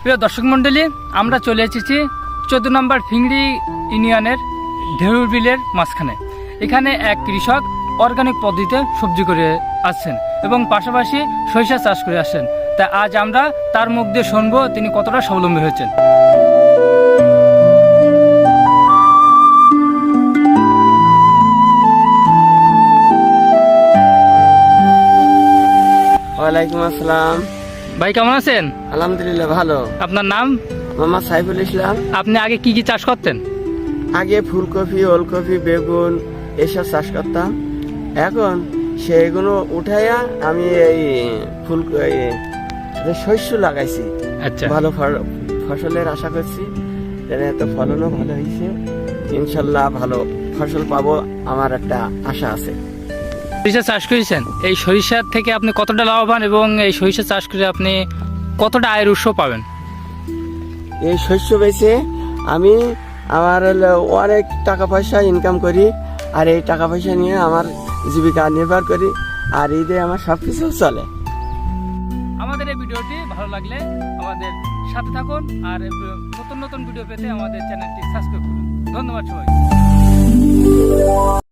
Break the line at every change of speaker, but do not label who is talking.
প্রিয় দর্শক মণ্ডলী, আমরা চলে এসেছি 14 নম্বর ফিংড়ি ইউনিয়নের ঢেউর বিলের মাঝখানে। এখানে এক কৃষক অর্গানিক পদ্ধতিতে সবজি করে আসছেন এবং পাশাপাশি সরিষা চাষ করে আসছেন। তাই আজ আমরা তার মুখ দিয়ে শুনবো তিনি কতটা স্বাবলম্বী হয়েছেন।
ওয়ালাইকুম আসসালাম।
ভাই কেমন আছেন?
আলহামদুলিল্লাহ ভালো।
আপনার নাম?
মোহাম্মদ সাইফুল ইসলাম।
আপনি আগে কি কি চাষ করতেন?
আগে ফুলকপি, ওলকপি, বেগুন এসব চাষ করতাম। এখন সেগুলো উঠাইয়া আমি এই শস্য লাগাইছি।
আচ্ছা,
ভালো ফসলের আশা করছি। তো ফলনও ভালো হয়েছে, ইনশাল্লাহ ভালো ফসল পাবো আমার একটা আশা আছে।
সরিষা চাষ করেছেন, এই সরিষার থেকে আপনি কতটা লাভবান এবং এই সরিষা চাষ করে আপনি কতটা আয়ের উৎস পাবেন?
এই শস্য বেচে আমি আমার অনেক টাকা পয়সা ইনকাম করি, আর এই টাকা পয়সা নিয়ে আমার জীবিকা নির্ভর করি, আর এই দিয়ে আমার সব কিছু চলে।
আমাদের এই ভিডিওটি ভালো লাগলে আমাদের সাথে থাকুন, আর নতুন নতুন ভিডিও পেতে আমাদের চ্যানেলটি সাবস্ক্রাইব করুন। ধন্যবাদ সবাই।